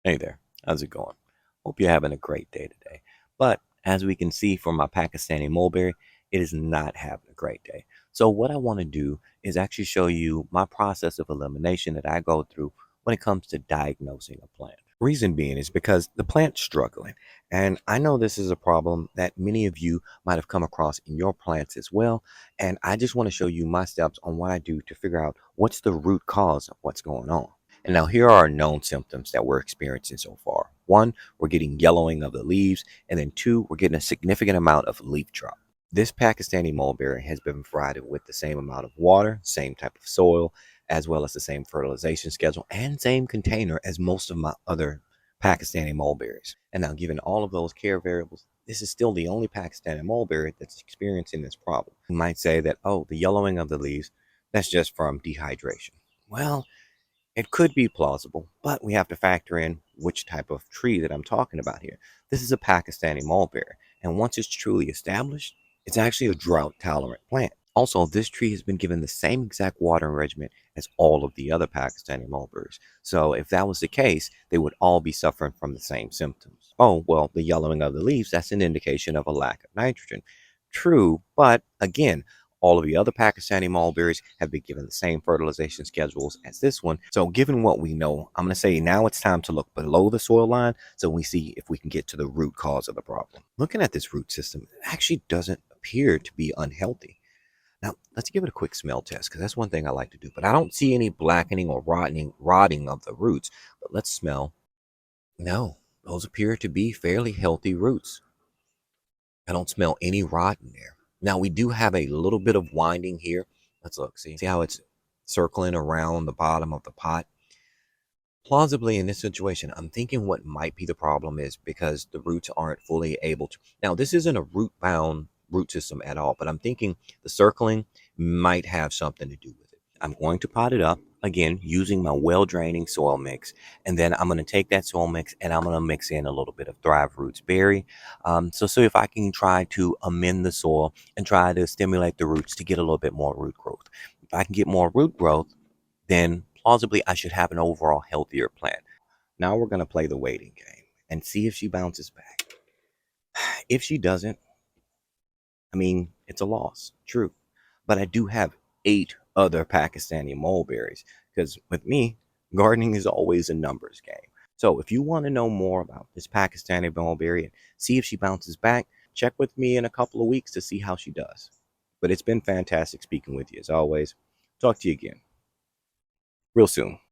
Hey there, how's it going? Hope you're having a great day today. But as we can see from my Pakistani mulberry, it is not having a great day. So what I want to do is actually show you my process of elimination that I go through when it comes to diagnosing a plant. Reason being is because the plant's struggling. And I know this is a problem that many of you might have come across in your plants as well. And I just want to show you my steps on what I do to figure out what's the root cause of what's going on. And now here are known symptoms that we're experiencing so far. One, we're getting yellowing of the leaves, and then two, we're getting a significant amount of leaf drop. This Pakistani mulberry has been provided with the same amount of water, same type of soil, as well as the same fertilization schedule and same container as most of my other Pakistani mulberries. And now, given all of those care variables, this is still the only Pakistani mulberry that's experiencing this problem. You might say that, oh, the yellowing of the leaves, that's just from dehydration. Well, it could be plausible, but we have to factor in which type of tree that I'm talking about here. This is a Pakistani mulberry, and once it's truly established, it's actually a drought tolerant plant. Also, this tree has been given the same exact watering regimen as all of the other Pakistani mulberries. So, if that was the case, they would all be suffering from the same symptoms. Oh, well, the yellowing of the leaves, that's an indication of a lack of nitrogen. True, but again, all of the other Pakistani mulberries have been given the same fertilization schedules as this one. So given what we know, I'm going to say now it's time to look below the soil line so we see if we can get to the root cause of the problem. Looking at this root system, it actually doesn't appear to be unhealthy. Now, let's give it a quick smell test because that's one thing I like to do. But I don't see any blackening or rotting of the roots. But let's smell. No, those appear to be fairly healthy roots. I don't smell any rot in there. Now we do have a little bit of winding here. Let's look. See how it's circling around the bottom of the pot? Plausibly in this situation, I'm thinking what might be the problem is because the roots aren't fully able to. Now, this isn't a root bound root system at all, but I'm thinking the circling might have something to do with it. I'm going to pot it up again using my well draining soil mix, and then I'm going to take that soil mix and I'm going to mix in a little bit of Thrive Roots berry. So if I can try to amend the soil and try to stimulate the roots to get a little bit more root growth. If I can get more root growth, then plausibly I should have an overall healthier plant. Now we're going to play the waiting game and see if she bounces back. If she doesn't, I mean, it's a loss, true. But I do have 8 other Pakistani mulberries because with me, gardening is always a numbers game. So if you want to know more about this Pakistani mulberry and see if she bounces back, check with me in a couple of weeks to see how she does. But it's been fantastic speaking with you as always. Talk to you again real soon.